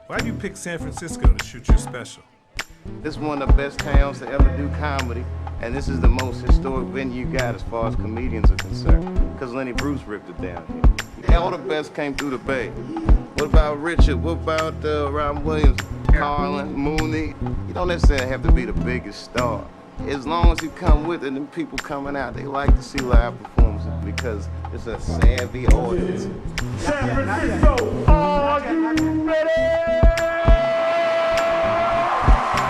Why do you pick San Francisco to shoot your special? This is one of the best towns to ever do comedy, and this is the most historic venue you got as far as comedians are concerned, because Lenny Bruce ripped it down here. All the best came through the Bay. What about Richard? What about Robin Williams, Carlin, Mooney? You don't necessarily have to be the biggest star. As long as you come with it, and people coming out, they like to see live performances because it's a savvy audience. San Francisco, are you ready?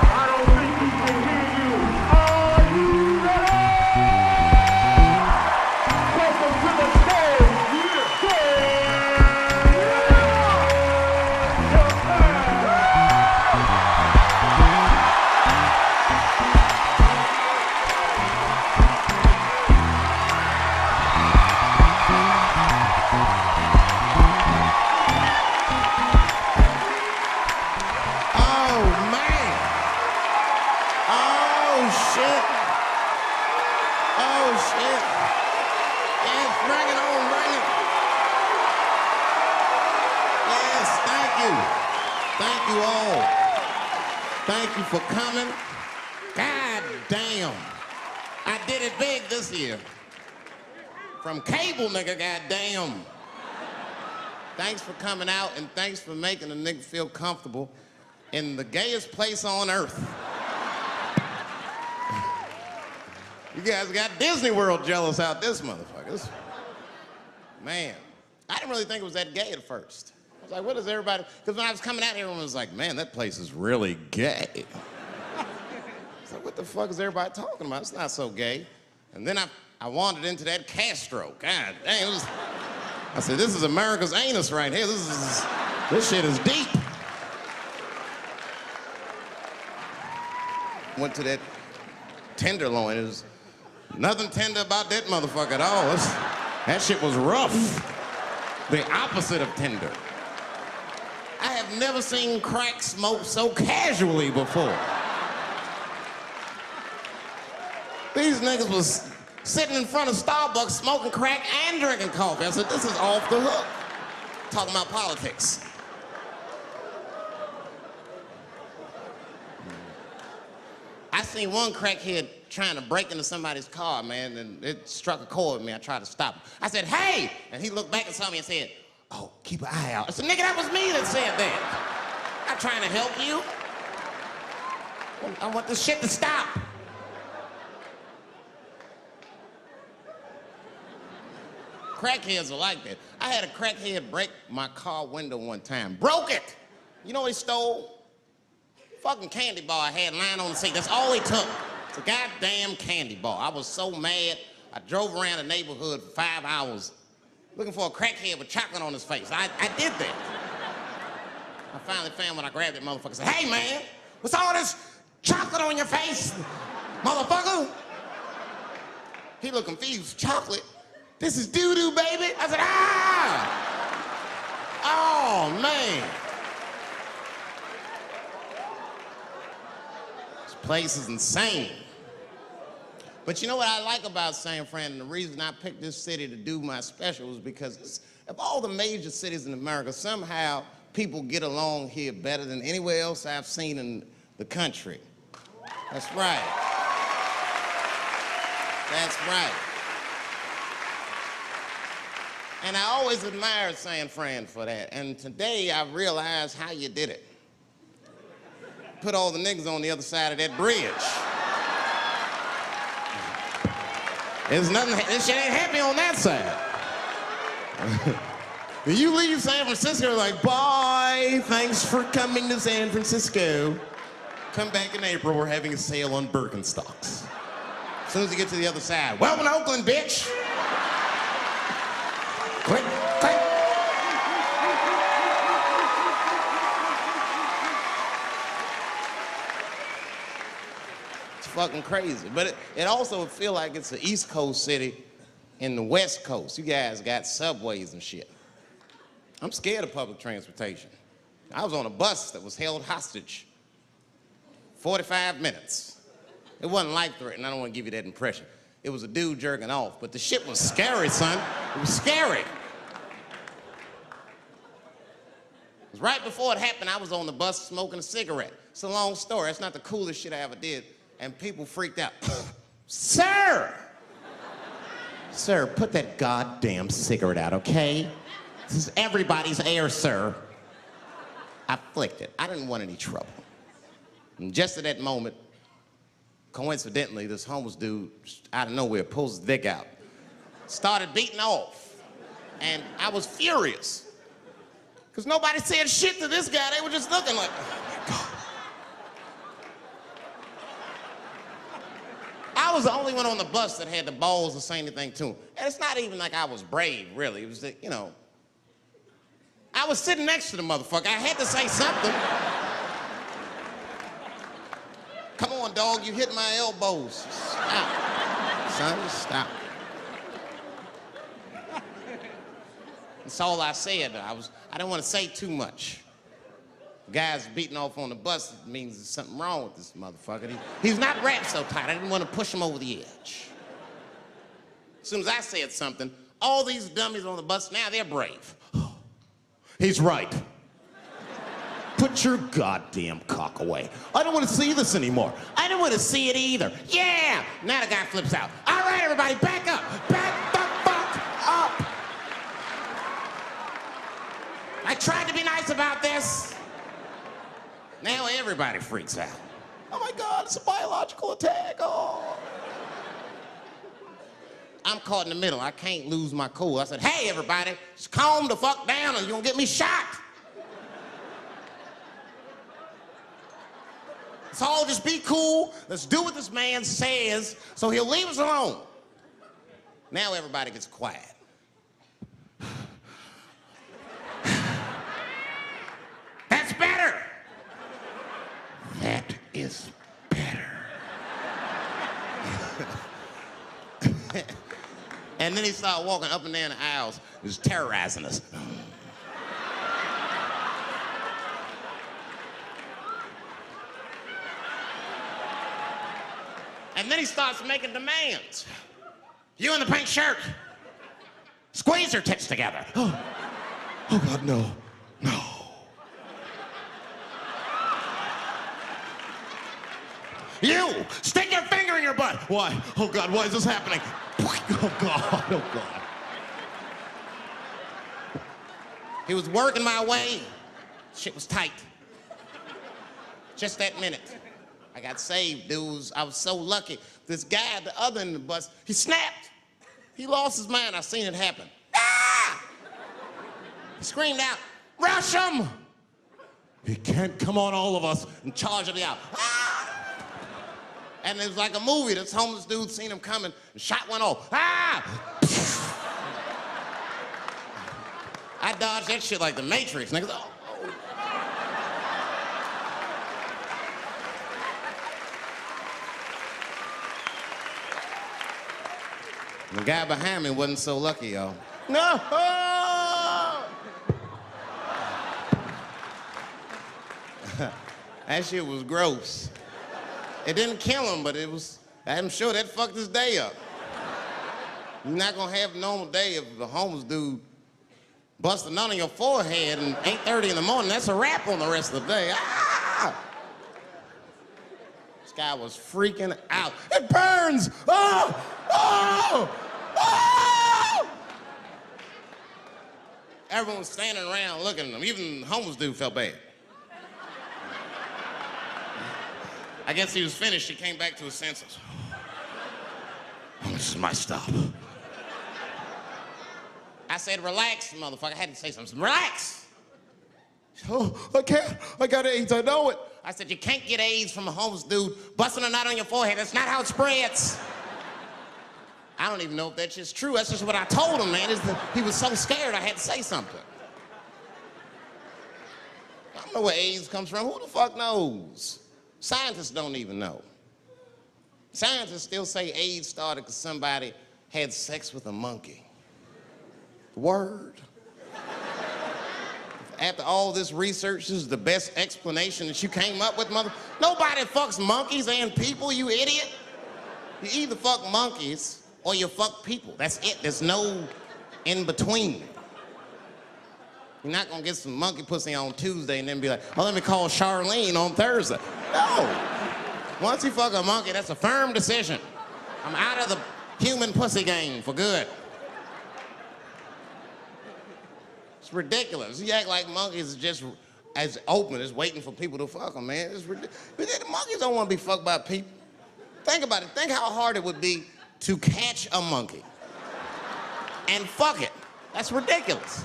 I don't think we can hear you. Are you ready? Welcome to the stage. Thank you all. Thank you for coming. God damn. I did it big this year. From cable, nigga, goddamn. Thanks for coming out, and thanks for making a nigga feel comfortable in the gayest place on earth. You guys got Disney World jealous out this motherfuckers. Man, I didn't really think it was that gay at first. I was like, what is everybody? Because when I was coming out, everyone was like, man, that place is really gay. It's like, what the fuck is everybody talking about? It's not so gay. And then I wandered into that Castro. God dang, I said, this is America's anus right here. This shit is deep. Went to that Tenderloin. It was nothing tender about that motherfucker at all. That shit was rough. The opposite of tender. I have never seen crack smoked so casually before. These niggas was sitting in front of Starbucks smoking crack and drinking coffee. I said, this is off the hook. Talking about politics. I seen one crackhead trying to break into somebody's car, man, and it struck a chord with me. I tried to stop him. I said, hey! And he looked back and saw me and said, oh, keep an eye out. I said, nigga, that was me that said that. I'm trying to help you. I want this shit to stop. Crackheads are like that. I had a crackhead break my car window one time. Broke it! You know what he stole? Fucking candy bar I had lying on the seat. That's all he took. It's a goddamn candy bar. I was so mad. I drove around the neighborhood for 5 hours looking for a crackhead with chocolate on his face. I did that. I finally found when I grabbed that motherfucker and said, hey man, what's all this chocolate on your face, motherfucker? He looked confused. Chocolate? This is doo-doo, baby. I said, ah! Oh, man. This place is insane. But you know what I like about San Fran, and the reason I picked this city to do my special is because of all the major cities in America, somehow people get along here better than anywhere else I've seen in the country. That's right. That's right. And I always admired San Fran for that. And today I realized how you did it. Put all the niggas on the other side of that bridge. There's nothing, this shit ain't happy on that side. You leave San Francisco like, bye, thanks for coming to San Francisco. Come back in April, we're having a sale on Birkenstocks. As soon as you get to the other side, welcome to Oakland, bitch. Click, click. It's fucking crazy. But it also feel like it's an East Coast city in the West Coast. You guys got subways and shit. I'm scared of public transportation. I was on a bus that was held hostage 45 minutes. It wasn't life-threatening. I don't want to give you that impression. It was a dude jerking off, but the shit was scary, son. It was scary. 'Cause right before it happened, I was on the bus smoking a cigarette. It's a long story. It's not the coolest shit I ever did. And people freaked out. Sir! Sir, put that goddamn cigarette out, okay? This is everybody's air, sir. I flicked it. I didn't want any trouble. And just at that moment, coincidentally, this homeless dude, out of nowhere, pulls his dick out. Started beating off. And I was furious. Because nobody said shit to this guy. They were just looking like, oh my God. I was the only one on the bus that had the balls to say anything to him. And it's not even like I was brave, really. It was that, you know, I was sitting next to the motherfucker. I had to say something. Come on, dog, you hit my elbows. Stop. Son, stop. That's all I said. I didn't want to say too much. Guys beating off on the bus means there's something wrong with this motherfucker. He's not wrapped so tight. I didn't want to push him over the edge. As soon as I said something, all these dummies on the bus, now they're brave. He's right. Put your goddamn cock away. I don't want to see this anymore. I don't want to see it either. Yeah! Now the guy flips out. All right, everybody, back up. Back the fuck up. I tried to be nice about this. Now everybody freaks out. Oh my God, it's a biological attack. Oh. I'm caught in the middle. I can't lose my cool. I said, hey, everybody, just calm the fuck down or you're gonna get me shot. Let's all just be cool. Let's do what this man says so he'll leave us alone. Now everybody gets quiet. That's better. That is better. And then he started walking up and down the aisles, just terrorizing us. And then he starts making demands. You in the pink shirt, squeeze your tits together. Oh God, no, no. You, stick your finger in your butt. Why? Oh God, why is this happening? Oh God, oh God. He was working my way. Shit was tight. Just that minute. I got saved, dudes. I was so lucky. This guy at the other end of the bus, he snapped. He lost his mind. I seen it happen. Ah! He screamed out, rush him! He can't come on all of us and charge it out. Ah! And it was like a movie. This homeless dude seen him coming and shot one off. Ah! I dodged that shit like the Matrix. Niggas, oh. The guy behind me wasn't so lucky, y'all. No! That shit was gross. It didn't kill him, but I'm sure that fucked his day up. You're not gonna have a normal day if the homeless dude busts a nut on your forehead and 8:30 in the morning. That's a wrap on the rest of the day. Ah! This guy was freaking out. It burns! Oh! Oh! Oh! Everyone was standing around looking at him. Even the homeless dude felt bad. I guess he was finished. He came back to his senses. Oh, this is my stop. I said, relax, motherfucker. I had to say something. Relax. Oh, I can't. I got AIDS. I know it. I said, you can't get AIDS from a homeless dude busting a nut on your forehead. That's not how it spreads. I don't even know if that's just true. That's just what I told him, man. He was so scared I had to say something. I don't know where AIDS comes from. Who the fuck knows? Scientists don't even know. Scientists still say AIDS started because somebody had sex with a monkey. Word. After all this research, this is the best explanation that you came up with, mother. Nobody fucks monkeys and people, you idiot. You either fuck monkeys or you fuck people. That's it. There's no in between. You're not gonna get some monkey pussy on Tuesday and then be like, oh, let me call Charlene on Thursday. No. Once you fuck a monkey, that's a firm decision. I'm out of the human pussy game for good. It's ridiculous. You act like monkeys are just as open as waiting for people to fuck them, man. It's ridiculous. But the monkeys don't want to be fucked by people. Think about it. Think how hard it would be to catch a monkey and fuck it. That's ridiculous.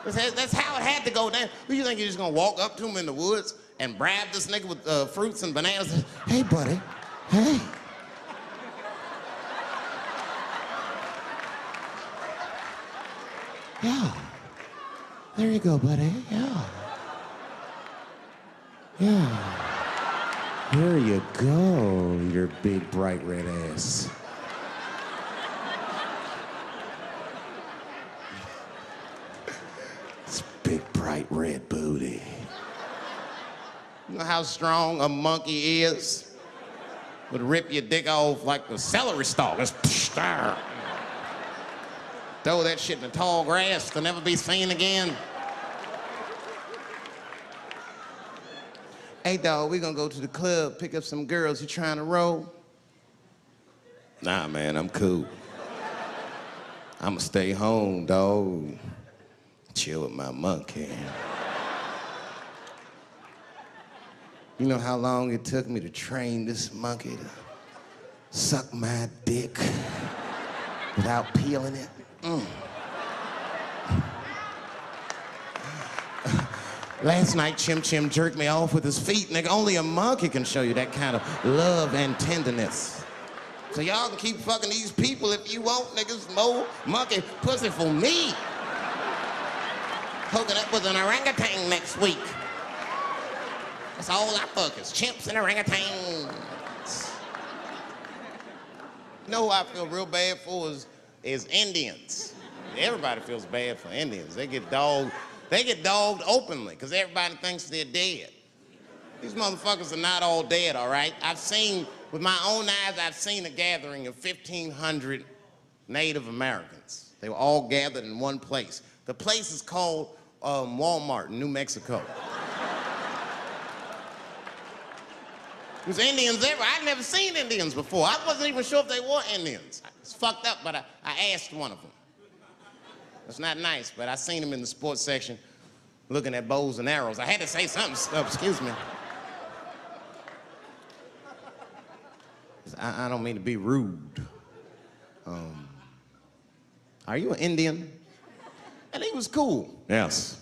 That's how it had to go down. Who you think you're just gonna walk up to him in the woods and bribe this nigga with fruits and bananas? Hey, buddy. Hey. Yeah. There you go, buddy. Yeah. Yeah. Here you go, your big, bright red ass. It's big, bright red booty. You know how strong a monkey is? Would rip your dick off like the celery stalk. Throw that shit in the tall grass to never be seen again. Hey, dog, we gonna go to the club, pick up some girls. You trying to roll? Nah, man, I'm cool. I'ma stay home, dog. Chill with my monkey. You know how long it took me to train this monkey to suck my dick without peeling it? Last night, Chim Chim jerked me off with his feet. Nigga, only a monkey can show you that kind of love and tenderness. So y'all can keep fucking these people if you want, niggas. More monkey pussy for me. Hooking up with an orangutan next week. That's all I fuck is chimps and orangutans. You know who I feel real bad for is Indians. Everybody feels bad for Indians. They get dogged openly because everybody thinks they're dead. These motherfuckers are not all dead, all right? With my own eyes, I've seen a gathering of 1,500 Native Americans. They were all gathered in one place. The place is called Walmart in New Mexico. There's Indians everywhere. I'd never seen Indians before. I wasn't even sure if they were Indians. It's fucked up, but I asked one of them. It's not nice, but I seen him in the sports section looking at bows and arrows. I had to say something. Excuse me. I don't mean to be rude. Are you an Indian? And he was cool. Yes.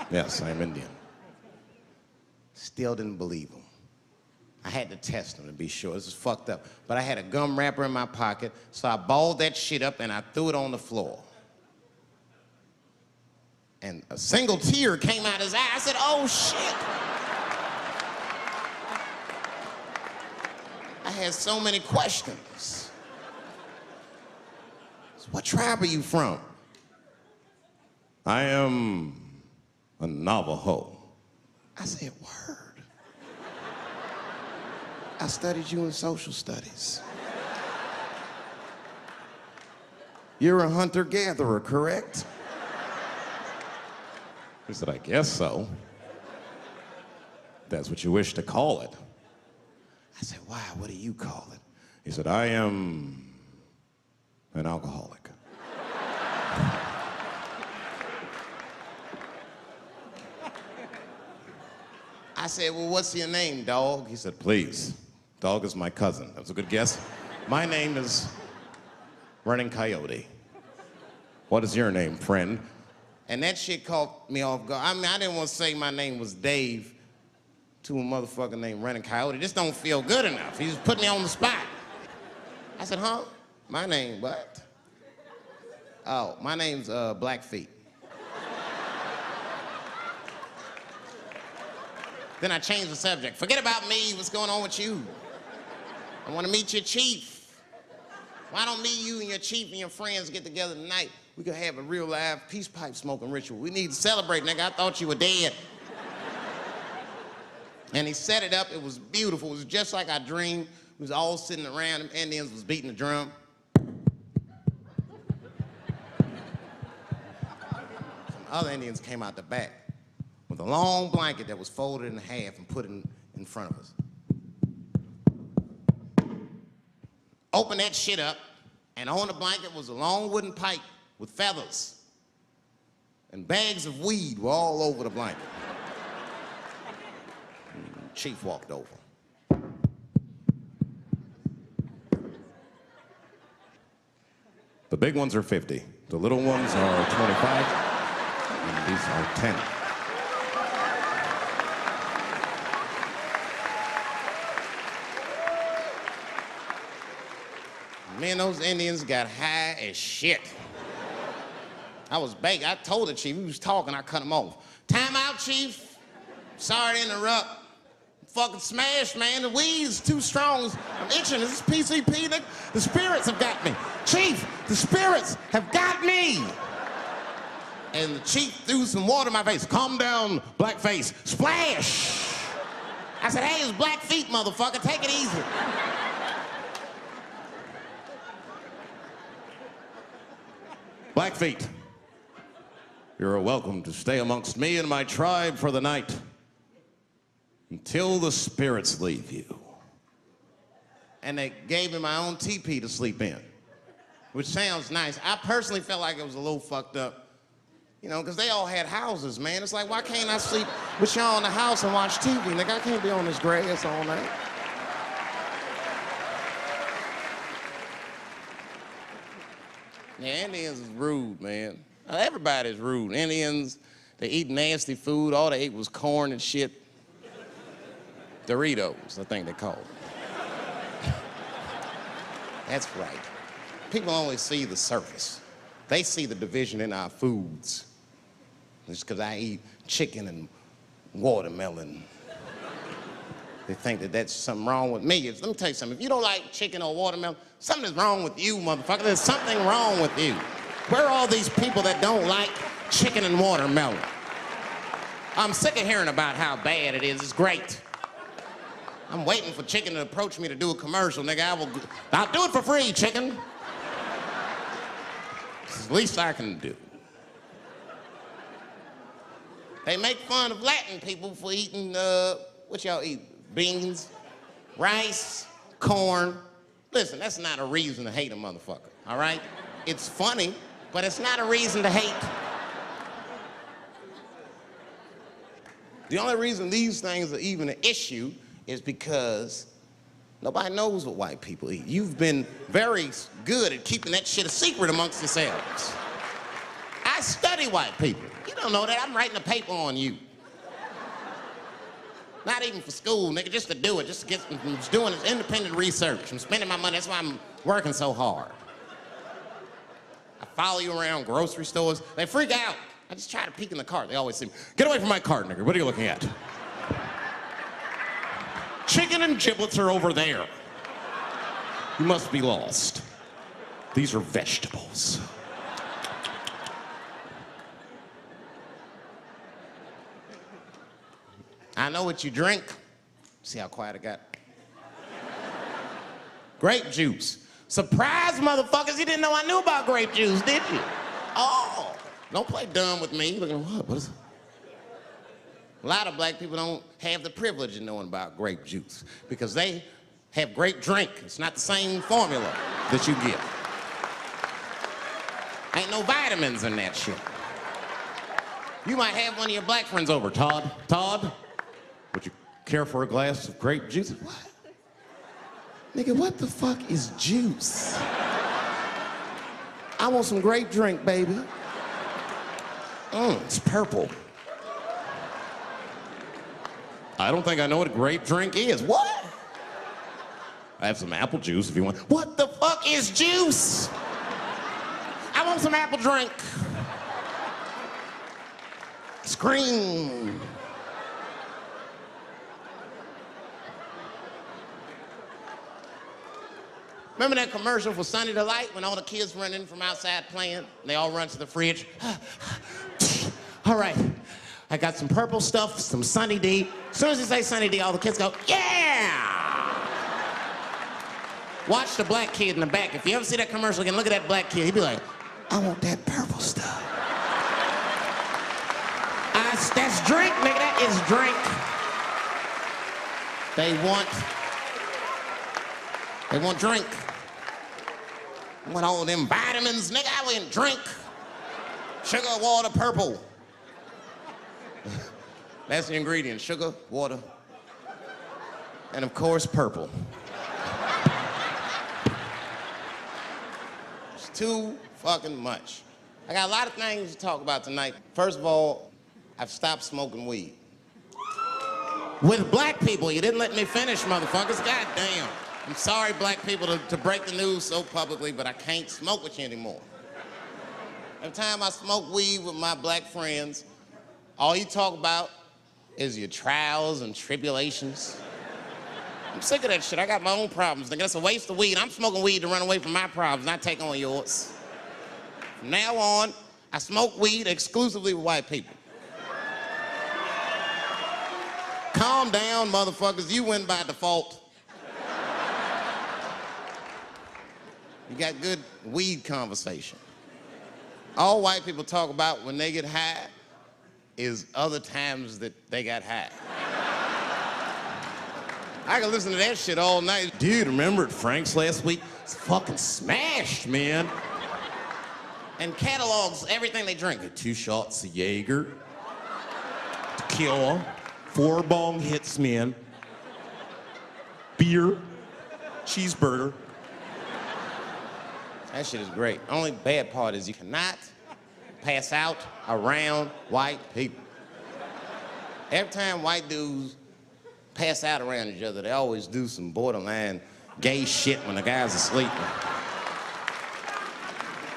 Yes, I'm Indian. Still didn't believe him. I had to test him to be sure. This is fucked up. But I had a gum wrapper in my pocket, so I balled that shit up and I threw it on the floor. And a single tear came out his eye. I said, oh, shit. I had so many questions. So what tribe are you from? I am a Navajo. I said, word. I studied you in social studies. You're a hunter-gatherer, correct? He said, I guess so. That's what you wish to call it. I said, why? What do you call it? He said, I am an alcoholic. I said, well, what's your name, dog? He said, please. Dog is my cousin. That was a good guess. My name is Running Coyote. What is your name, friend? And that shit caught me off guard. I mean, I didn't want to say my name was Dave to a motherfucker named Running Coyote. This don't feel good enough. He just put me on the spot. I said, huh? My name, what? Oh, my name's Blackfeet. Then I changed the subject. Forget about me, what's going on with you? I want to meet your chief. Why don't me, you, and your chief and your friends get together tonight? We could have a real live peace pipe smoking ritual. We need to celebrate, nigga. I thought you were dead. And he set it up. It was beautiful. It was just like I dreamed. We was all sitting around. Them Indians was beating the drum. Other Indians came out the back with a long blanket that was folded in half and put in front of us. Open that shit up, and on the blanket was a long wooden pipe with feathers. And bags of weed were all over the blanket. Chief walked over. The big ones are 50. The little ones are 25. And these are 10. Me and those Indians got high as shit. I was begging. I told the chief, he was talking, I cut him off. Time out, chief. Sorry to interrupt. Fucking smashed, man. The weed's too strong. I'm itching. This is PCP. The spirits have got me. Chief, the spirits have got me. And the chief threw some water in my face. Calm down, blackface. Splash. I said, hey, it's black feet, motherfucker. Take it easy. Blackfeet, you're welcome to stay amongst me and my tribe for the night until the spirits leave you. And they gave me my own teepee to sleep in, which sounds nice. I personally felt like it was a little fucked up, you know, because they all had houses, man. It's like, why can't I sleep with y'all in the house and watch TV? Nigga, I can't be on this grass all night. Yeah, Indians is rude, man. Everybody's rude. Indians, they eat nasty food. All they ate was corn and shit. Doritos, I think they call it. That's right. People only see the surface. They see the division in our foods. Just because I eat chicken and watermelon. They think that that's something wrong with me. Let me tell you something. If you don't like chicken or watermelon, something is wrong with you, motherfucker. There's something wrong with you. Where are all these people that don't like chicken and watermelon? I'm sick of hearing about how bad it is. It's great. I'm waiting for chicken to approach me to do a commercial, nigga. I'll do it for free, chicken. It's the least I can do. They make fun of Latin people for eating, what y'all eat? Beans, rice, corn. Listen, that's not a reason to hate a motherfucker, all right? It's funny, but it's not a reason to hate. The only reason these things are even an issue is because nobody knows what white people eat. You've been very good at keeping that shit a secret amongst yourselves. I study white people. You don't know that. I'm writing a paper on you. Not even for school, nigga, just to do it, just to get, I'm just doing this independent research. I'm spending my money, that's why I'm working so hard. I follow you around grocery stores. They freak out. I just try to peek in the cart. They always say, get away from my cart, nigga. What are you looking at? Chicken and giblets are over there. You must be lost. These are vegetables. I know what you drink. See how quiet it got? Grape juice. Surprise, motherfuckers, you didn't know I knew about grape juice, did you? Oh, don't play dumb with me. Look at what is it? A lot of black people don't have the privilege of knowing about grape juice because they have grape drink. It's not the same formula that you get. Ain't no vitamins in that shit. You might have one of your black friends over, Todd. Todd, would you care for a glass of grape juice? What? Nigga, what the fuck is juice? I want some grape drink, baby. It's purple. I don't think I know what a grape drink is. What? I have some apple juice if you want. What the fuck is juice? I want some apple drink. Scream. Remember that commercial for Sunny Delight when all the kids run in from outside playing? They all run to the fridge. All right, I got some purple stuff, some Sunny D. As soon as you say Sunny D, all the kids go, yeah! Watch the black kid in the back. If you ever see that commercial again, look at that black kid. He'd be like, I want that purple stuff. That's drink, nigga. That is drink. They want drink. I want all them vitamins, nigga. I want drink. Sugar, water, purple. That's the ingredient. Sugar, water, and of course, purple. It's too fucking much. I got a lot of things to talk about tonight. First of all, I've stopped smoking weed. With black people, you didn't let me finish, motherfuckers. God damn. I'm sorry, black people, to break the news so publicly, but I can't smoke with you anymore. Every time I smoke weed with my black friends, all you talk about is your trials and tribulations. I'm sick of that shit. I got my own problems. Nigga, that's a waste of weed. I'm smoking weed to run away from my problems, not take on yours. From now on, I smoke weed exclusively with white people. Calm down, motherfuckers. You win by default. You got good weed conversation. All white people talk about when they get high is other times that they got high. I can listen to that shit all night. Dude, remember at Frank's last week? It's fucking smashed, man. And catalogs everything they drink. 2 shots of Jaeger, tequila, 4 bong hits, man, beer, cheeseburger. That shit is great. Only bad part is you cannot pass out around white people. Every time white dudes pass out around each other, they always do some borderline gay shit when the guy's asleep.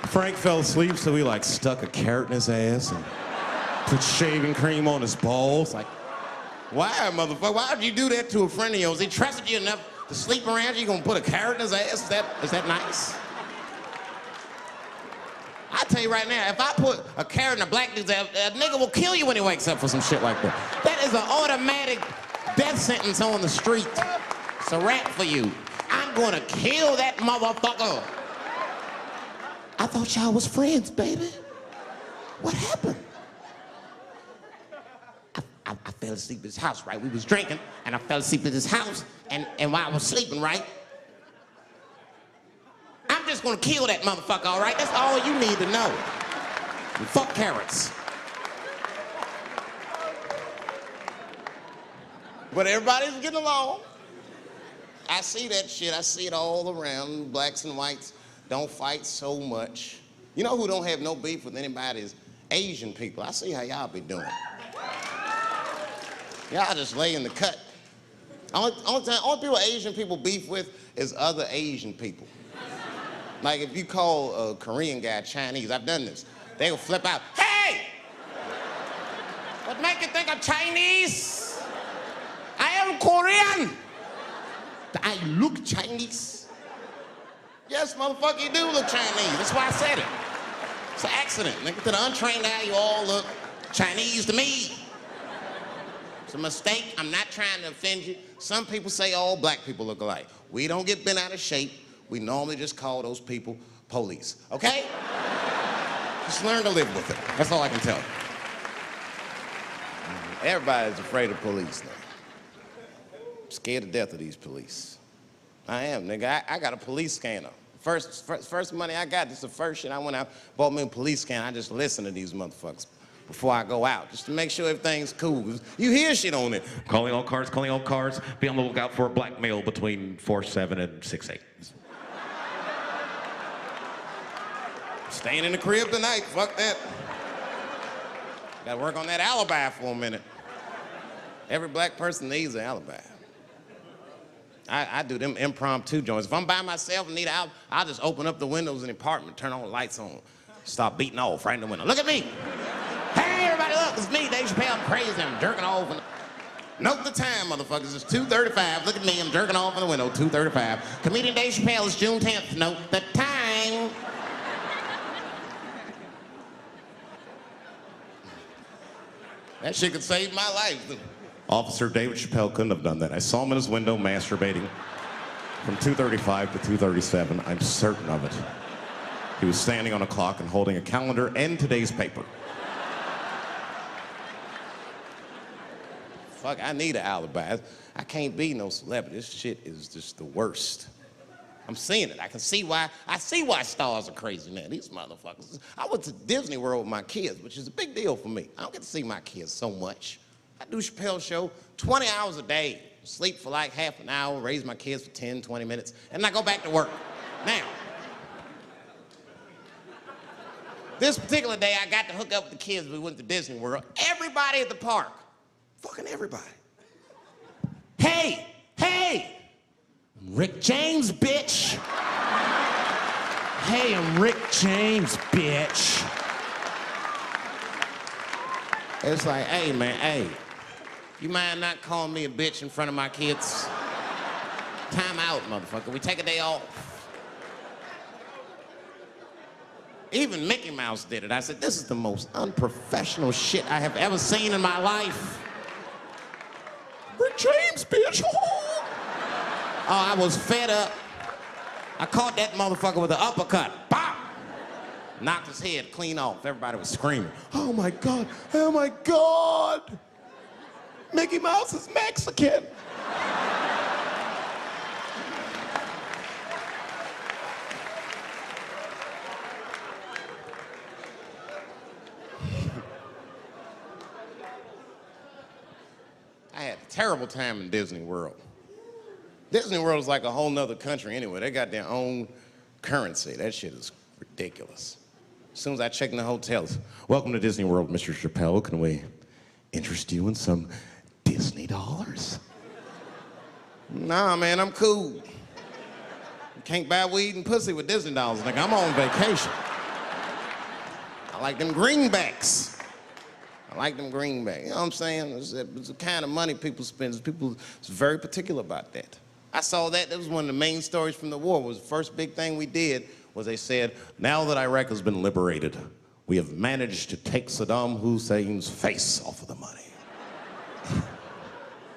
Frank fell asleep, so he stuck a carrot in his ass and put shaving cream on his balls. Why, motherfucker? Why would you do that to a friend of yours? He trusted you enough to sleep around you, you gonna put a carrot in his ass? Is that nice? I tell you right now, if I put a carrot in a black dude's ass, a nigga will kill you when he wakes up for some shit like that. That is an automatic death sentence on the street. It's a rap for you. I'm gonna kill that motherfucker. I thought y'all was friends, baby. What happened? I fell asleep at his house, right? We was drinking, and I fell asleep at his house, and while I was sleeping, right? I'm just gonna kill that motherfucker, all right? That's all you need to know. And fuck carrots. But everybody's getting along. I see that shit. I see it all around. Blacks and whites don't fight so much. You know who don't have no beef with anybody is Asian people. I see how y'all be doing. Y'all just lay in the cut. Only people Asian people beef with is other Asian people. Like if you call a Korean guy Chinese, I've done this. They will flip out, hey! What make you think I'm Chinese? I am Korean. I look Chinese. Yes, motherfucker, you do look Chinese. That's why I said it. It's an accident. Nigga, to the untrained eye, you all look Chinese to me. It's a mistake. I'm not trying to offend you. Some people say all black people look alike. We don't get bent out of shape. We normally just call those people police, okay? Just learn to live with it. That's all I can tell you. Everybody's afraid of police now. I'm scared to death of these police. I am, nigga. I got a police scanner. First money I got, this is the first shit I went out, bought me a police scanner. I just listen to these motherfuckers before I go out, just to make sure everything's cool. You hear shit on it. Calling all cars, be on the lookout for a black male between 4'7" and 6'8". Staying in the crib tonight, fuck that. Gotta work on that alibi for a minute. Every black person needs an alibi. I do them impromptu joints. If I'm by myself and need an alibi, I'll just open up the windows in the apartment, turn all the lights on, start beating off right in the window. Look at me. Hey, everybody, look, it's me, Dave Chappelle. I'm crazy, I'm jerking off. Note the time, motherfuckers, it's 2:35. Look at me, I'm jerking off in the window, 2:35. Comedian Dave Chappelle, it's June 10th. Note the time. That shit could save my life. Officer David Chappelle couldn't have done that. I saw him in his window masturbating from 2:35 to 2:37. I'm certain of it. He was standing on a clock and holding a calendar and today's paper. fuck, I need an alibi. I can't be no celebrity. This shit is just the worst. I'm seeing it. I see why stars are crazy now. These motherfuckers. I went to Disney World with my kids, which is a big deal for me. I don't get to see my kids so much. I do Chappelle show 20 hours a day, sleep for like half an hour, raise my kids for 10, 20 minutes, and then I go back to work. Now, this particular day, I got to hook up with the kids. We went to Disney World. Everybody at the park, fucking everybody. Hey, hey, Rick James, bitch. Hey, I'm Rick James, bitch. It's like, hey, man, hey, you mind not calling me a bitch in front of my kids? Time out, motherfucker. We take a day off. Even Mickey Mouse did it. I said, this is the most unprofessional shit I have ever seen in my life. Rick James, bitch. Oh, I was fed up. I caught that motherfucker with an uppercut. Bop! Knocked his head clean off. Everybody was screaming. Oh my God, oh my God. Mickey Mouse is Mexican. I had a terrible time in Disney World. Disney World is like a whole nother country anyway. They got their own currency. That shit is ridiculous. As soon as I check in the hotels, welcome to Disney World, Mr. Chappelle. Can we interest you in some Disney dollars? Nah, man, I'm cool. You can't buy weed and pussy with Disney dollars. Like, I'm on vacation. I like them greenbacks. I like them greenbacks. You know what I'm saying? It's the kind of money people spend. People is very particular about that. I saw that. That was one of the main stories from the war. Was the first big thing we did was they said, now that Iraq has been liberated, we have managed to take Saddam Hussein's face off of the money.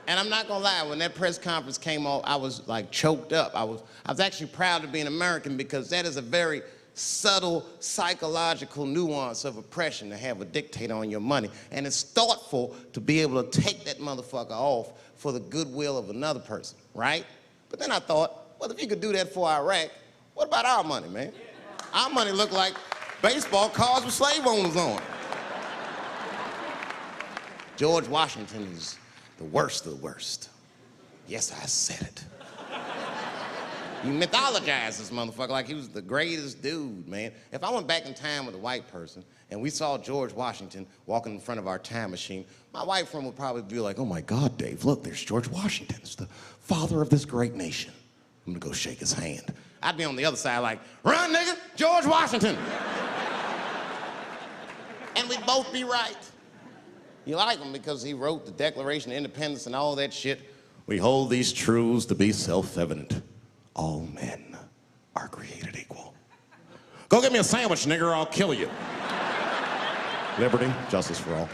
And I'm not gonna lie, when that press conference came off, I was like choked up. I was actually proud to be an American because that is a very subtle psychological nuance of oppression to have a dictator on your money. And it's thoughtful to be able to take that motherfucker off for the goodwill of another person, right? But then I thought, well, if you could do that for Iraq, what about our money, man? Our money looked like baseball cards with slave owners on it. George Washington is the worst of the worst. Yes, I said it. You mythologize this motherfucker like he was the greatest dude, man. If I went back in time with a white person and we saw George Washington walking in front of our time machine, my white friend would probably be like, oh my God, Dave, look, there's George Washington. It's the father of this great nation. I'm gonna go shake his hand. I'd be on the other side like, run, nigga, George Washington. And we'd both be right. You like him because he wrote the Declaration of Independence and all that shit. We hold these truths to be self-evident. All men are created equal. Go get me a sandwich, nigger, or I'll kill you. Liberty, justice for all.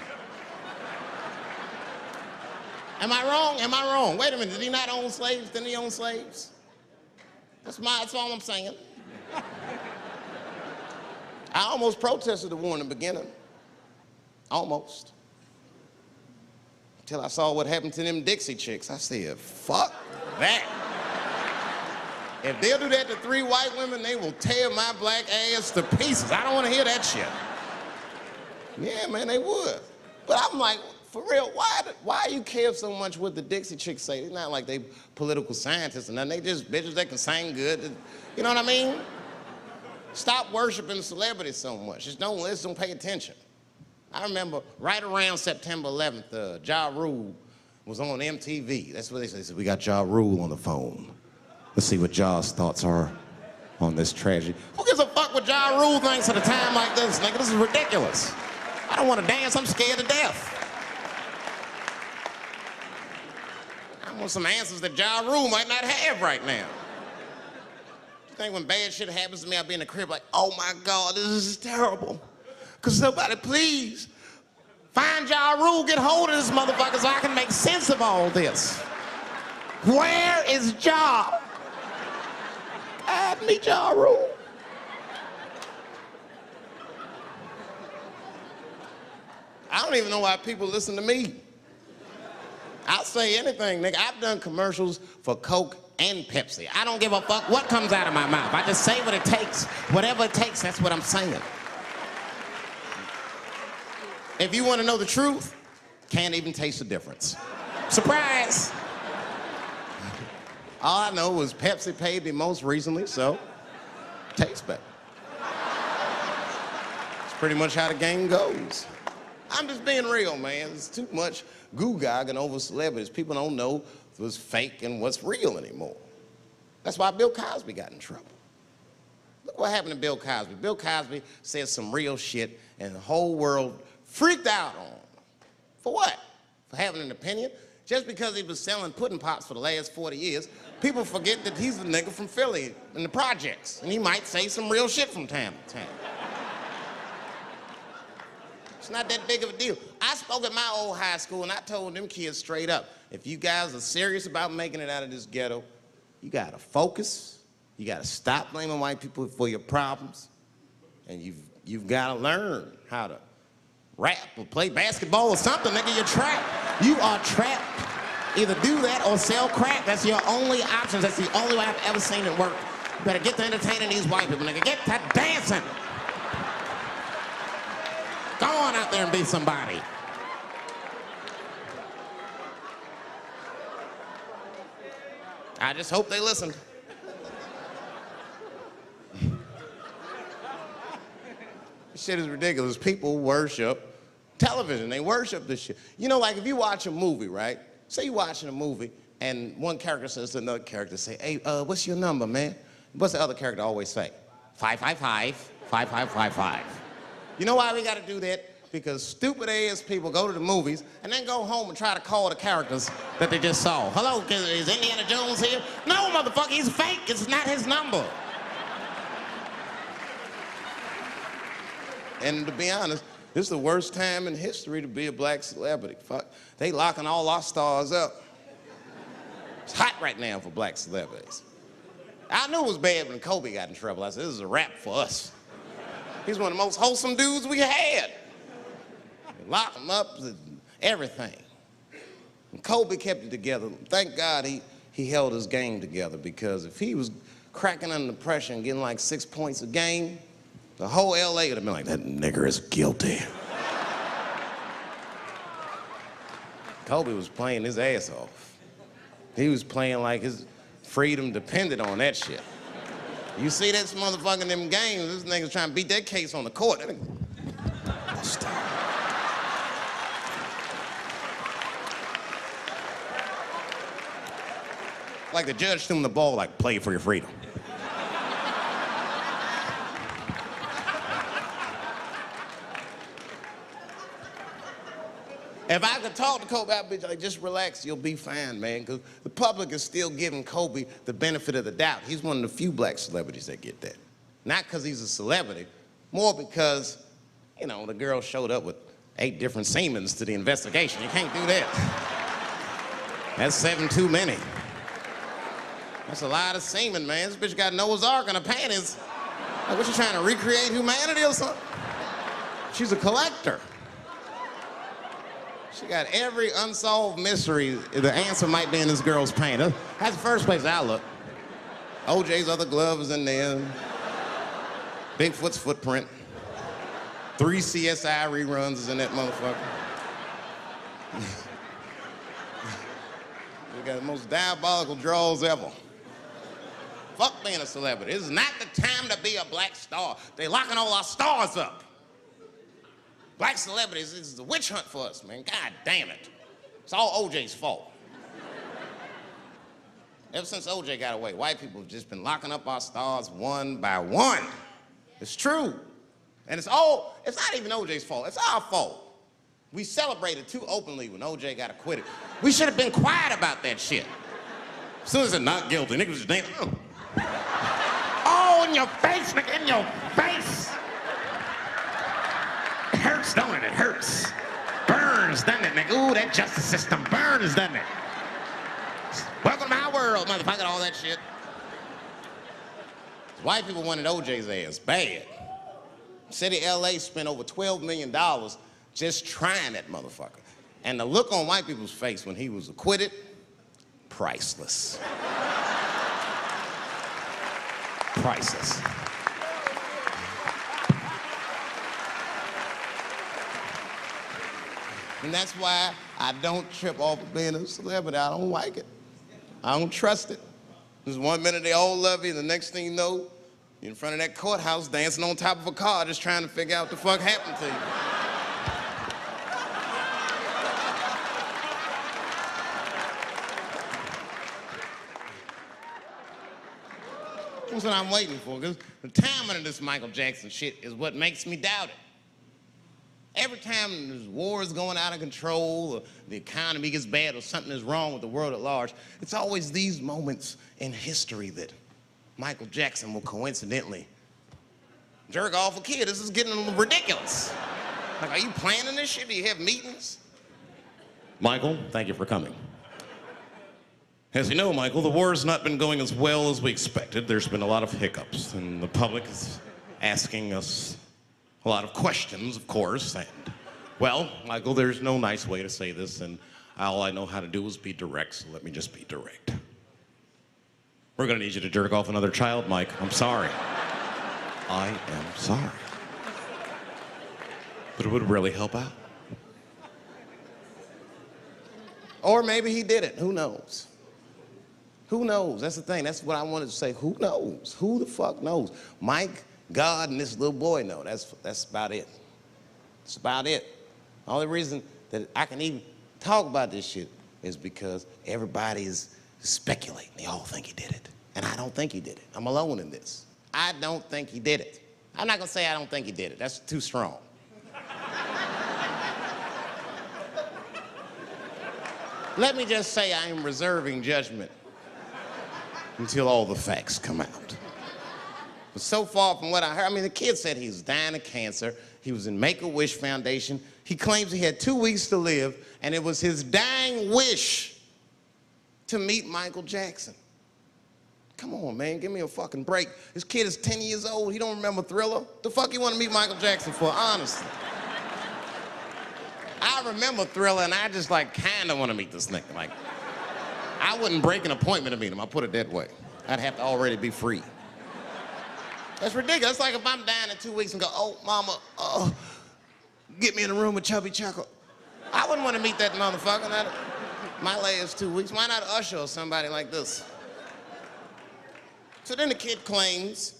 Am I wrong? Am I wrong? Wait a minute, did he not own slaves? Didn't he own slaves? That's all I'm saying. I almost protested the war in the beginning. Almost. Until I saw what happened to them Dixie chicks. I said, fuck that. If they'll do that to 3 white women, they will tear my black ass to pieces. I don't want to hear that shit. Yeah, man, they would. But I'm like, for real, why you care so much what the Dixie chicks say? It's not like they political scientists or nothing. They just bitches that can sing good. You know what I mean? Stop worshiping celebrities so much. Just don't listen, don't pay attention. I remember right around September 11th, Ja Rule was on MTV. That's what they said. They said, we got Ja Rule on the phone. Let's see what Ja's thoughts are on this tragedy. Who gives a fuck what Ja Rule thinks at a time like this, nigga? This is ridiculous. I don't want to dance, I'm scared to death. I want some answers that Ja Rule might not have right now. You think when bad shit happens to me, I'll be in the crib like, oh my God, this is terrible. Could somebody please find Ja Rule, get hold of this motherfucker so I can make sense of all this. Where is Ja? Guide me, Ja Rule. I don't even know why people listen to me. I'll say anything, nigga. I've done commercials for Coke and Pepsi. I don't give a fuck what comes out of my mouth. I just say what it takes. Whatever it takes, that's what I'm saying. If you want to know the truth, can't even taste the difference. Surprise! All I know is Pepsi paid me most recently, so tastes better. It's pretty much how the game goes. I'm just being real, man. There's too much goo-gagging over celebrities. People don't know what's fake and what's real anymore. That's why Bill Cosby got in trouble. Look what happened to Bill Cosby. Bill Cosby said some real shit, and the whole world freaked out on him. For what? For having an opinion? Just because he was selling pudding pops for the last 40 years, people forget that he's a nigga from Philly in the projects, and he might say some real shit from time to time. It's not that big of a deal. I spoke at my old high school, and I told them kids straight up, if you guys are serious about making it out of this ghetto, you gotta focus, you gotta stop blaming white people for your problems, and you've gotta learn how to rap or play basketball or something, nigga. You're trapped. You are trapped. Either do that or sell crack. That's your only options. That's the only way I've ever seen it work. You better get to entertaining these white people, nigga. Get to dancing. Go on out there and be somebody. I just hope they listened. This shit is ridiculous. People worship television. They worship this shit. You know, like if you watch a movie, right? Say you're watching a movie and one character says to another character, say, hey, what's your number, man? What's the other character always say? 555, 5555. You know why we gotta do that? Because stupid ass people go to the movies and then go home and try to call the characters that they just saw. Hello, is Indiana Jones here? No, motherfucker, he's fake. It's not his number. And to be honest, this is the worst time in history to be a black celebrity. Fuck, they locking all our stars up. It's hot right now for black celebrities. I knew it was bad when Kobe got in trouble. I said, this is a wrap for us. He's one of the most wholesome dudes we had. They locked him up, everything. And Kobe kept it together. Thank God he held his game together, because if he was cracking under pressure and getting like 6 points a game, the whole LA would have been like, that nigger is guilty. Kobe was playing his ass off. He was playing like his freedom depended on that shit. You see this motherfucker in them games, this nigga's trying to beat that case on the court. That nigga... Stop. Like the judge threw him the ball, like, play for your freedom. If I could talk to Kobe, I'd be like, just relax, you'll be fine, man. Because the public is still giving Kobe the benefit of the doubt. He's one of the few black celebrities that get that. Not because he's a celebrity, more because, you know, the girl showed up with 8 different semens to the investigation. You can't do that. That's 7 too many. That's a lot of semen, man. This bitch got Noah's Ark in her panties. Like, what, you trying to recreate humanity or something? She's a collector. She got every unsolved mystery. The answer might be in this girl's paint. That's the first place I look. OJ's other glove is in there. Bigfoot's footprint. 3 CSI reruns is in that motherfucker. We got the most diabolical draws ever. Fuck being a celebrity. This is not the time to be a black star. They locking all our stars up. Black celebrities, this is a witch hunt for us, man. God damn it. It's all OJ's fault. Ever since OJ got away, white people have just been locking up our stars one by one. It's true. And it's not even OJ's fault, it's our fault. We celebrated too openly when OJ got acquitted. We should have been quiet about that shit. As soon as it's not guilty, niggas just damn. Oh, in your face, nigga, in your face. It hurts, don't it? It hurts. Burns, doesn't it, nigga? Ooh, that justice system burns, doesn't it? Welcome to my world, motherfucker, all that shit. White people wanted OJ's ass bad. City of LA spent over $12 million just trying that motherfucker. And the look on white people's face when he was acquitted, priceless. Priceless. And that's why I don't trip off of being a celebrity. I don't like it. I don't trust it. Just 1 minute they all love you, the next thing you know, you're in front of that courthouse dancing on top of a car just trying to figure out what the fuck happened to you. That's what I'm waiting for, because the timing of this Michael Jackson shit is what makes me doubt it. Every time this war is going out of control, or the economy gets bad, or something is wrong with the world at large, it's always these moments in history that Michael Jackson will coincidentally jerk off a kid. This is getting ridiculous. Like, are you planning this shit? Do you have meetings? Michael, thank you for coming. As you know, Michael, the war has not been going as well as we expected. There's been a lot of hiccups, and the public is asking us a lot of questions, of course, and, well, Michael, there's no nice way to say this, and all I know how to do is be direct, so let me just be direct. We're gonna need you to jerk off another child, Mike. I'm sorry. I am sorry. But it would really help out. Or maybe he did it. Who knows? Who knows? That's the thing. That's what I wanted to say. Who knows? Who the fuck knows? Mike, God, and this little boy know. That's about it. That's about it. The only reason that I can even talk about this shit is because everybody is speculating. They all think he did it. And I don't think he did it. I'm alone in this. I don't think he did it. I'm not gonna say I don't think he did it. That's too strong. Let me just say I am reserving judgment until all the facts come out. But so far from what I heard, I mean, the kid said he was dying of cancer. He was in Make-A-Wish Foundation. He claims he had 2 weeks to live, and it was his dying wish to meet Michael Jackson. Come on, man, give me a fucking break. This kid is 10 years old. He don't remember Thriller. The fuck you want to meet Michael Jackson for, honestly? I remember Thriller, and I just, like, kind of want to meet this nigga. Like, I wouldn't break an appointment to meet him. I'll put it that way. I'd have to already be free. That's ridiculous. That's like if I'm dying in 2 weeks and go, oh, mama, get me in a room with Chubby Chuckle. I wouldn't want to meet that motherfucker. My last 2 weeks. Why not Usher or somebody like this? So then the kid claims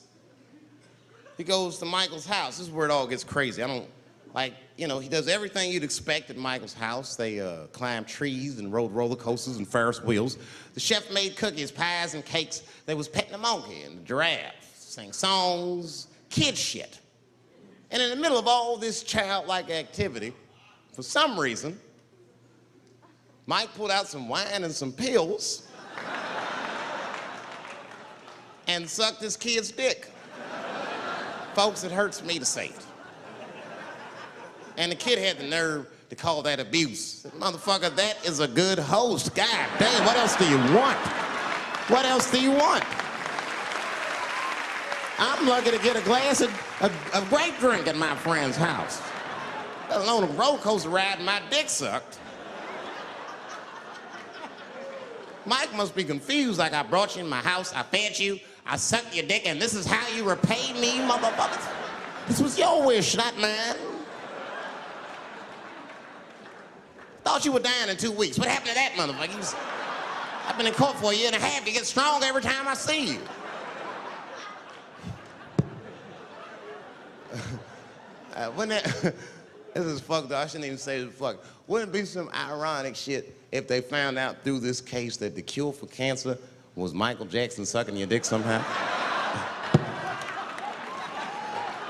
he goes to Michael's house. This is where it all gets crazy. I don't, like, you know, he does everything you'd expect at Michael's house. They climbed trees and rode roller coasters and Ferris wheels. The chef made cookies, pies, and cakes. They was petting a monkey and a giraffe, sang songs, kid shit. And in the middle of all this childlike activity, for some reason, Mike pulled out some wine and some pills and sucked his kid's dick. Folks, it hurts me to say it. And the kid had the nerve to call that abuse. Motherfucker, that is a good host. God damn, what else do you want? What else do you want? I'm lucky to get a glass of grape drink at my friend's house. Let alone a roller coaster ride and my dick sucked. Mike must be confused, like I brought you in my house, I fed you, I sucked your dick, and this is how you repay me, motherfuckers? This was your wish, not mine. Thought you were dying in 2 weeks. What happened to that motherfucker? I've been in court for 1.5 years. You get stronger every time I see you. This is fucked up. I shouldn't even say this fuck. Wouldn't it be some ironic shit if they found out through this case that the cure for cancer was Michael Jackson sucking your dick somehow?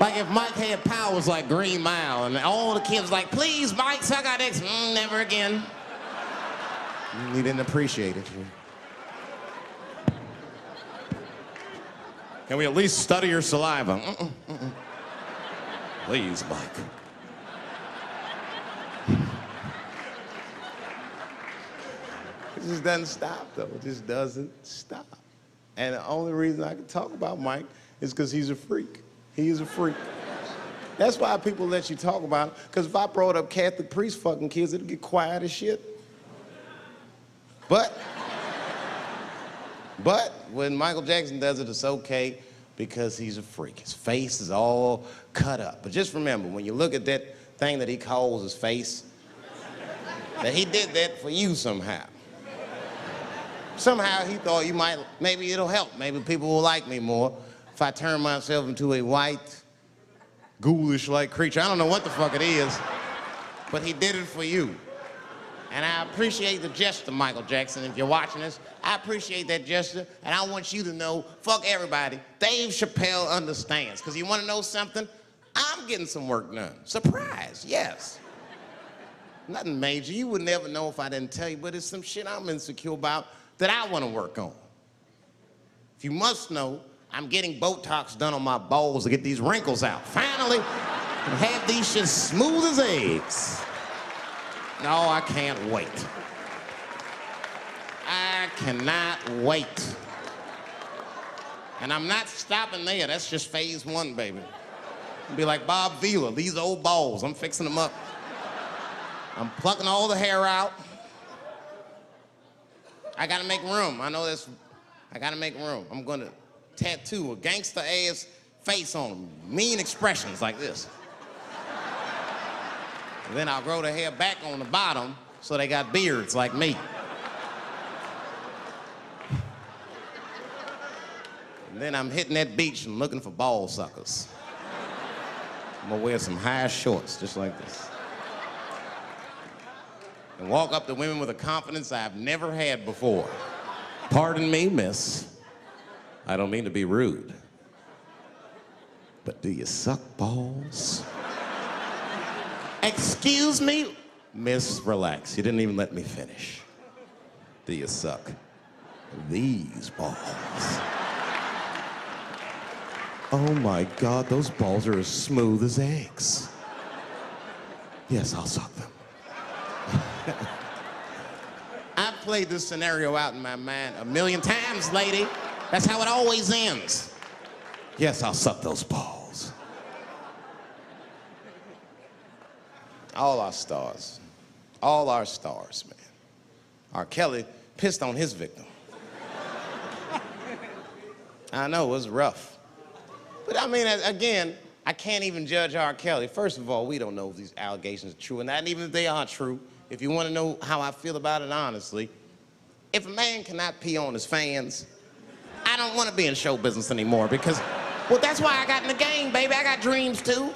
Like if Mike had powers like Green Mile and all the kids like, please, Mike, suck our dicks. Never again. He didn't appreciate it. Can we at least study your saliva? Please, Mike. It just doesn't stop, though. It just doesn't stop. And the only reason I can talk about Mike is because he's a freak. He is a freak. That's why people let you talk about it. Because if I brought up Catholic priests fucking kids, it'd get quiet as shit. But when Michael Jackson does it, it's okay because he's a freak. His face is all cut up. But just remember, when you look at that thing that he calls his face, that he did that for you somehow. Somehow he thought you might, maybe it'll help. Maybe people will like me more if I turn myself into a white, ghoulish-like creature. I don't know what the fuck it is, but he did it for you. And I appreciate the gesture, Michael Jackson. If you're watching this, I appreciate that gesture, and I want you to know, fuck everybody, Dave Chappelle understands. Because you want to know something? I'm getting some work done. Surprise, yes. Nothing major. You would never know if I didn't tell you, but it's some shit I'm insecure about that I want to work on. If you must know, I'm getting Botox done on my balls to get these wrinkles out. Finally, and have these shit smooth as eggs. No, I can't wait. I cannot wait. And I'm not stopping there. That's just phase one, baby. It'll be like Bob Vila, these old balls. I'm fixing them up. I'm plucking all the hair out. I gotta make room. I know this. I gotta make room. I'm gonna tattoo a gangster-ass face on them. Mean expressions like this. And then I'll grow the hair back on the bottom so they got beards like me. And then I'm hitting that beach and looking for ball suckers. I'm gonna wear some high shorts just like this. And walk up to women with a confidence I've never had before. Pardon me, miss. I don't mean to be rude. But do you suck balls? Excuse me? Miss, relax. You didn't even let me finish. Do you suck these balls? Oh my God, those balls are as smooth as eggs. Yes, I'll suck them. I've played this scenario out in my mind a million times, lady. That's how it always ends. Yes, I'll suck those balls. All our stars, man. R. Kelly pissed on his victim. I know, it was rough. But I mean, again, I can't even judge R. Kelly. First of all, we don't know if these allegations are true, and not even if they are true. If you want to know how I feel about it honestly, if a man cannot pee on his fans, I don't want to be in show business anymore because, well, that's why I got in the game, baby. I got dreams too.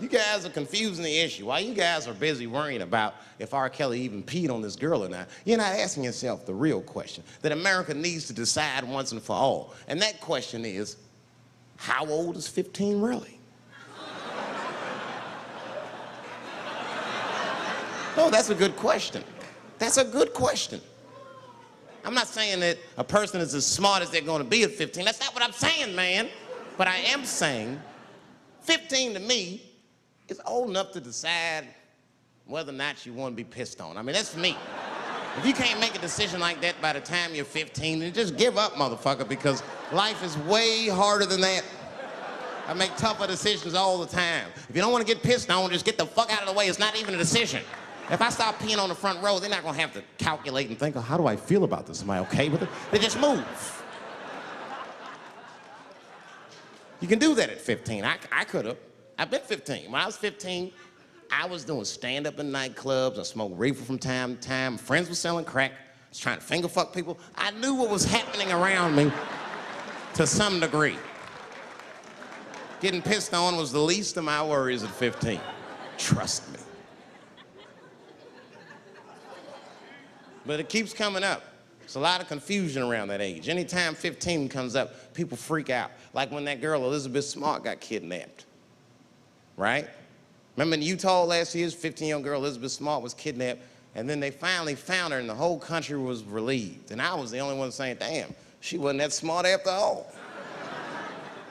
You guys are confusing the issue. While you guys are busy worrying about if R. Kelly even peed on this girl or not, you're not asking yourself the real question that America needs to decide once and for all. And that question is, how old is 15 really? No, that's a good question. That's a good question. I'm not saying that a person is as smart as they're going to be at 15. That's not what I'm saying, man. But I am saying 15 to me is old enough to decide whether or not you want to be pissed on. I mean, that's me. If you can't make a decision like that by the time you're 15, then just give up, motherfucker, because life is way harder than that. I make tougher decisions all the time. If you don't want to get pissed on, just get the fuck out of the way. It's not even a decision. If I start peeing on the front row, they're not going to have to calculate and think, oh, how do I feel about this? Am I okay with it? They just move. You can do that at 15. I could have. I've been 15. When I was 15, I was doing stand-up in nightclubs. I smoked reefer from time to time. Friends were selling crack. I was trying to finger fuck people. I knew what was happening around me to some degree. Getting pissed on was the least of my worries at 15. Trust me. But it keeps coming up. There's a lot of confusion around that age. Anytime 15 comes up, people freak out. Like when that girl, Elizabeth Smart, got kidnapped. Right? Remember in Utah last year, 15-year-old girl Elizabeth Smart was kidnapped, and then they finally found her, and the whole country was relieved. And I was the only one saying, damn, she wasn't that smart after all.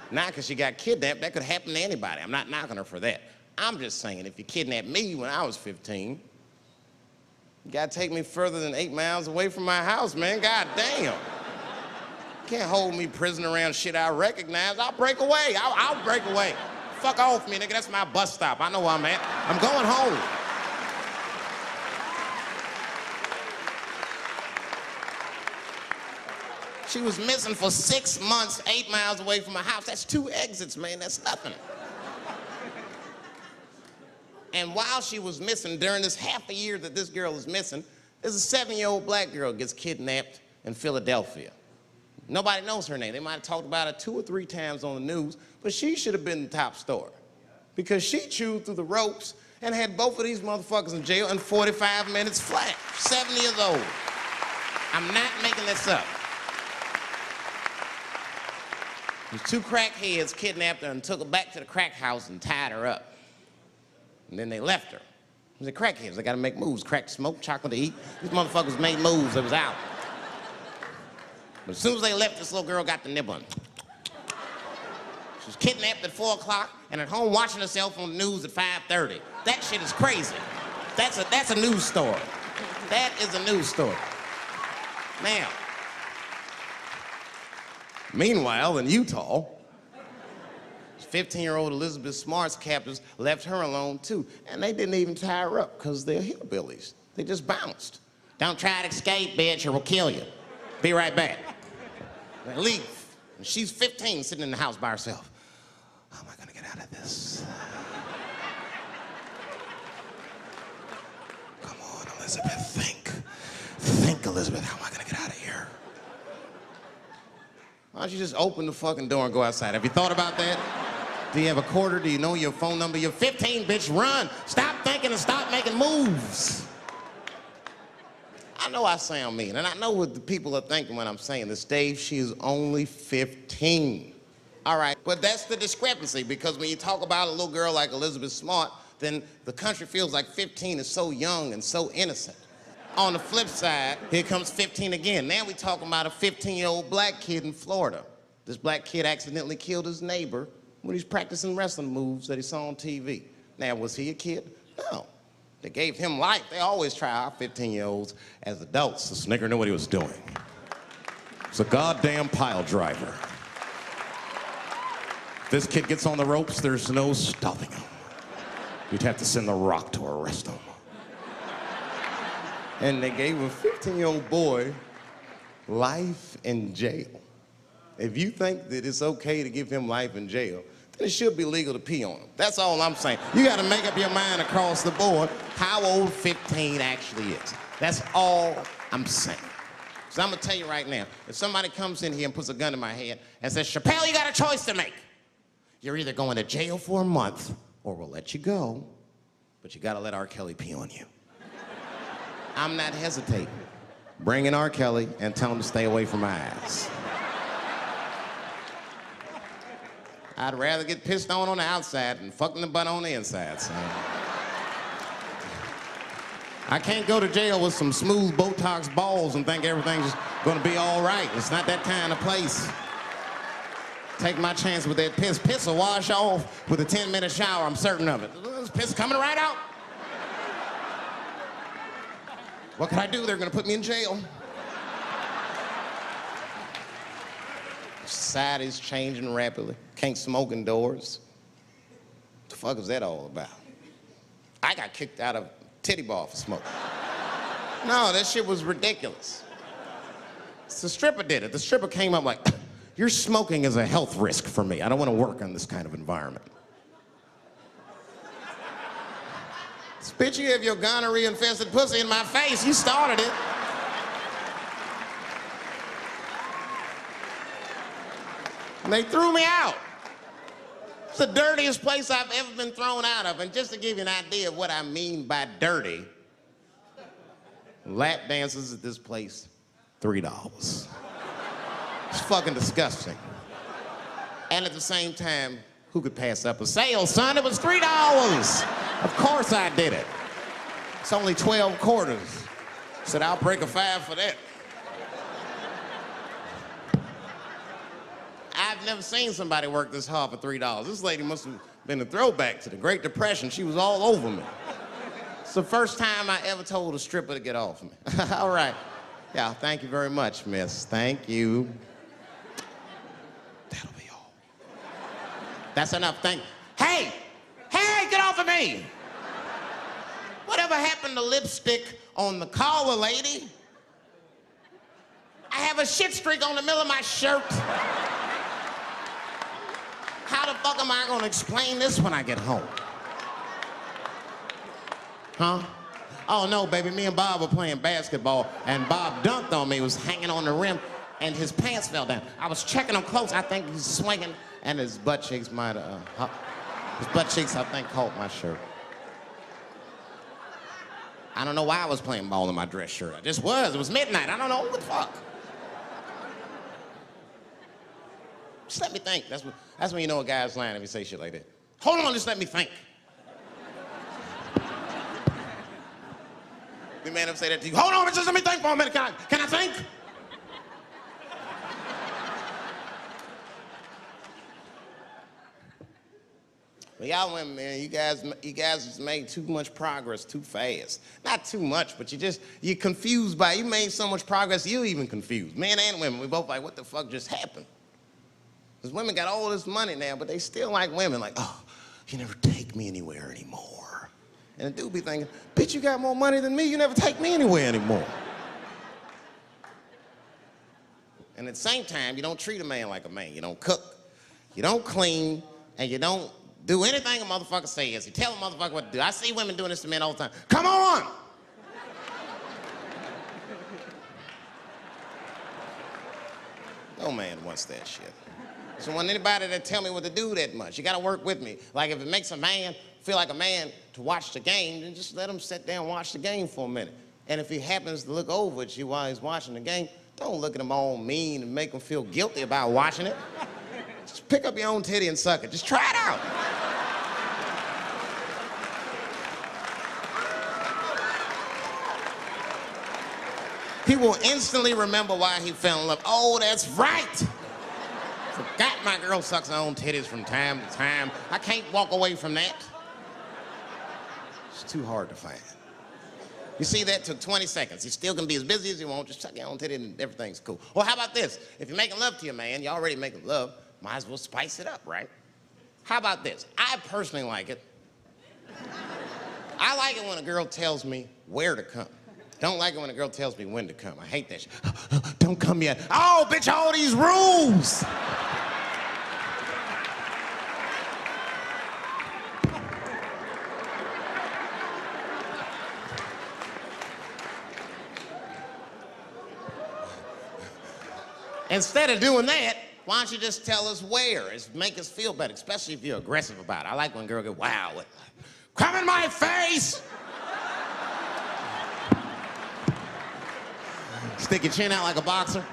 Not because she got kidnapped. That could happen to anybody. I'm not knocking her for that. I'm just saying, if you kidnapped me when I was 15, you gotta take me further than 8 miles away from my house, man. God damn. Can't hold me prisoner around shit I recognize. I'll break away. I'll break away. Fuck off me, nigga. That's my bus stop. I know where I'm at. I'm going home. She was missing for 6 months, 8 miles away from my house. That's 2 exits, man. That's nothing. And while she was missing, during this half a year that this girl is missing, there's a 7-year-old black girl gets kidnapped in Philadelphia. Nobody knows her name. They might have talked about her 2 or 3 times on the news, but she should have been the top story because she chewed through the ropes and had both of these motherfuckers in jail in 45 minutes flat. 7 years old. I'm not making this up. These 2 crackheads kidnapped her and took her back to the crack house and tied her up. And then they left her. They said, crackheads, they gotta make moves. Crack to smoke, chocolate to eat. These motherfuckers made moves, it was out. But as soon as they left, this little girl got the nibbling. She was kidnapped at 4 o'clock and at home watching herself on the news at 5:30. That shit is crazy. That's a news story. That is a news story. Now, meanwhile, in Utah, 15-year-old Elizabeth Smart's captors left her alone too, and they didn't even tie her up because they're hillbillies. They just bounced. Don't try to escape, bitch, or we'll kill you. Be right back. They leave. And she's 15, sitting in the house by herself. How am I gonna get out of this? Come on, Elizabeth, think. Think, Elizabeth, how am I gonna get out of here? Why don't you just open the fucking door and go outside? Have you thought about that? Do you have a quarter? Do you know your phone number? You're 15, bitch, run. Stop thinking and stop making moves. I know I sound mean, and I know what the people are thinking when I'm saying this. Dave, she is only 15. All right, but that's the discrepancy, because when you talk about a little girl like Elizabeth Smart, then the country feels like 15 is so young and so innocent. On the flip side, here comes 15 again. Now we're talking about a 15-year-old black kid in Florida. This black kid accidentally killed his neighbor when he's practicing wrestling moves that he saw on TV. Now, was he a kid? No. They gave him life. They always try our 15-year-olds as adults. This nigger knew what he was doing. He's a goddamn pile driver. If this kid gets on the ropes, there's no stopping him. You'd have to send the Rock to arrest him. And they gave a 15-year-old boy life in jail. If you think that it's okay to give him life in jail, then it should be legal to pee on him. That's all I'm saying. You gotta make up your mind across the board how old 15 actually is. That's all I'm saying. So I'm gonna tell you right now, if somebody comes in here and puts a gun in my head and says, Chappelle, you got a choice to make. You're either going to jail for a month or we'll let you go, but you gotta let R. Kelly pee on you. I'm not hesitating. Bring in R. Kelly and tell him to stay away from my ass. I'd rather get pissed on the outside than fucked in the butt on the inside, son. I can't go to jail with some smooth Botox balls and think everything's gonna be all right. It's not that kind of place. Take my chance with that piss. Piss will wash off with a 10-minute shower, I'm certain of it. This piss coming right out. What can I do? They're gonna put me in jail. Society's changing rapidly. Can't smoke indoors. What the fuck is that all about? I got kicked out of titty bar for smoking. No, that shit was ridiculous. The stripper did it. The stripper came up like, your smoking is a health risk for me. I don't want to work in this kind of environment. Bitch, you have your gonorrhea-infested pussy in my face. You started it. And they threw me out. It's the dirtiest place I've ever been thrown out of. And just to give you an idea of what I mean by dirty, lap dances at this place, $3. It's fucking disgusting. And at the same time, who could pass up a sale, son? It was $3. Of course I did it. It's only 12 quarters. Said, I'll break a 5 for that. I've never seen somebody work this hard for $3. This lady must have been a throwback to the Great Depression. She was all over me. It's the first time I ever told a stripper to get off me. All right. Yeah, thank you very much, miss. Thank you. That's enough. Hey! Hey, get off of me! Whatever happened to lipstick on the collar, lady? I have a shit streak on the middle of my shirt. How the fuck am I gonna explain this when I get home? Huh? Oh no, baby, me and Bob were playing basketball and Bob dunked on me, was hanging on the rim and his pants fell down. I was checking him close, I think he's swinging and his butt cheeks might have, his butt cheeks I think caught my shirt. I don't know why I was playing ball in my dress shirt. I just was, it was midnight, I don't know, what the fuck? Just let me think. That's when you know a guy's lying if he say shit like that. Hold on, just let me think. The man ever say that to you? Hold on, just let me think for a minute. Can I think? Well, y'all women, man, you guys just made too much progress too fast. Not too much, but you're confused by it. You made so much progress, you're even confused. Men and women, we both like, what the fuck just happened? Because women got all this money now, but they still like women. Like, oh, you never take me anywhere anymore. And the dude be thinking, bitch, you got more money than me. You never take me anywhere anymore. And at the same time, you don't treat a man like a man. You don't cook, you don't clean, and you don't do anything a motherfucker says. You tell a motherfucker what to do. I see women doing this to men all the time. Come on! No man wants that shit. So I don't want anybody to tell me what to do that much. You gotta work with me. Like if it makes a man feel like a man to watch the game, then just let him sit down and watch the game for a minute. And if he happens to look over at you while he's watching the game, don't look at him all mean and make him feel guilty about watching it. Just pick up your own titty and suck it. Just try it out. He will instantly remember why he fell in love. Oh, that's right. Forgot my girl sucks her own titties from time to time. I can't walk away from that. It's too hard to find. You see, that took 20 seconds. You still can be as busy as you want, just suck your own titty and everything's cool. Well, how about this? If you're making love to your man, you're already making love, might as well spice it up, right? How about this? I personally like it. I like it when a girl tells me where to come. Don't like it when a girl tells me when to come. I hate that shit. Don't come yet. Oh, bitch, all these rules. Instead of doing that, why don't you just tell us where? Make us feel better, especially if you're aggressive about it. I like when girls get wow. Come in my face! Stick your chin out like a boxer.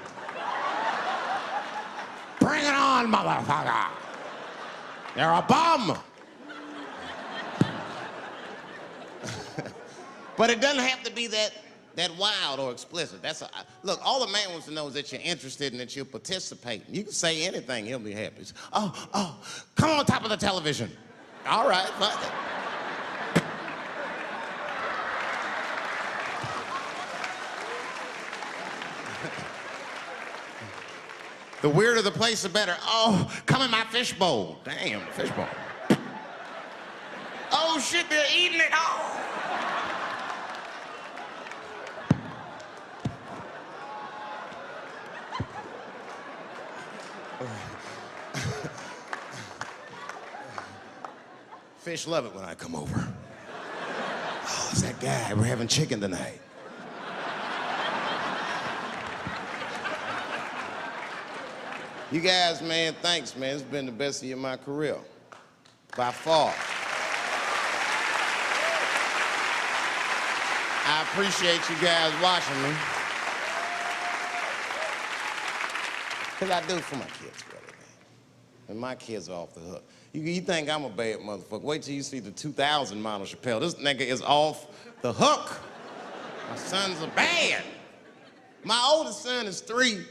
Bring it on, motherfucker. You're a bum. But it doesn't have to be that wild or explicit. Look, all the man wants to know is that you're interested and that you're participating. You can say anything, he'll be happy. Oh, come on top of the television. All right, fuck it. The weirder the place, the better. Oh, come in my fishbowl. Damn, fishbowl. Oh, shit, they're eating it. Oh. Fish love it when I come over. Oh, it's that guy. We're having chicken tonight. You guys, man, thanks, man. It's been the best year of my career. By far. I appreciate you guys watching me. Because I do it for my kids, really, man. And my kids are off the hook. You think I'm a bad motherfucker. Wait till you see the 2000 model Chappelle. This nigga is off the hook. My sons are bad. My oldest son is 3.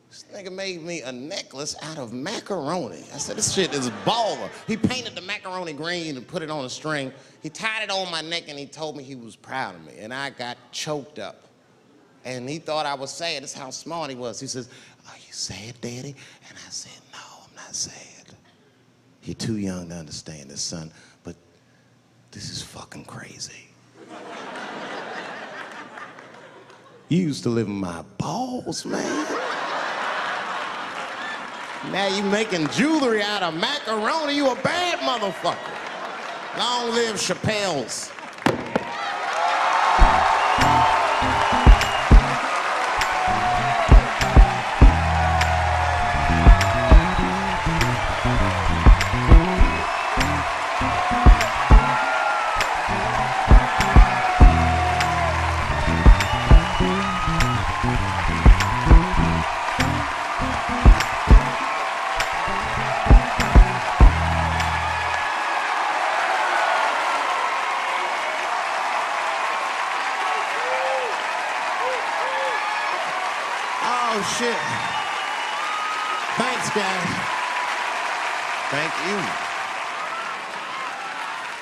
This nigga made me a necklace out of macaroni. I said, this shit is baller. He painted the macaroni green and put it on a string. He tied it on my neck and he told me he was proud of me. And I got choked up. And he thought I was sad. That's how smart he was. He says, are you sad, Daddy? And I said, no, I'm not sad. You're too young to understand this, son, but this is fucking crazy. You used to live in my balls, man. Now you making jewelry out of macaroni. You a bad motherfucker. Long live Chappelle's. Oh, shit. Thanks, guys. Thank you.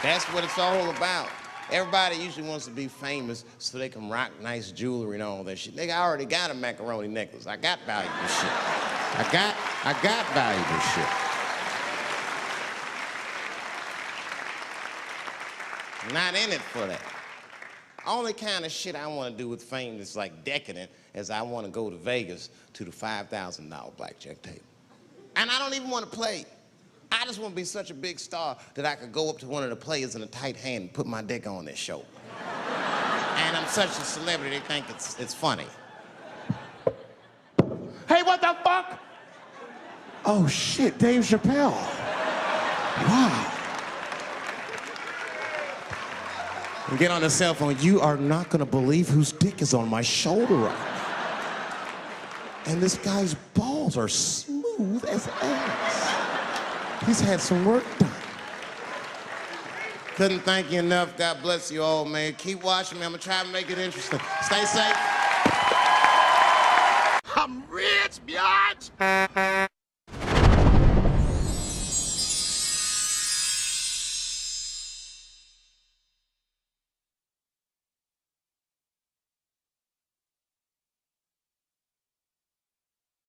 That's what it's all about. Everybody usually wants to be famous so they can rock nice jewelry and all that shit. Nigga, I already got a macaroni necklace. I got valuable shit. I got valuable shit. I'm not in it for that. Only kind of shit I want to do with fame that's like decadent is I want to go to Vegas to the $5,000 blackjack table. And I don't even want to play. I just want to be such a big star that I could go up to one of the players in a tight hand and put my dick on their show. And I'm such a celebrity, they think it's funny. Hey, what the fuck? Oh shit, Dave Chappelle. Wow. And get on the cell phone. You are not gonna believe whose dick is on my shoulder right now. And this guy's balls are smooth as ass. He's had some work done. Couldn't thank you enough. God bless you all, man. Keep watching me. I'm gonna try to make it interesting. Stay safe.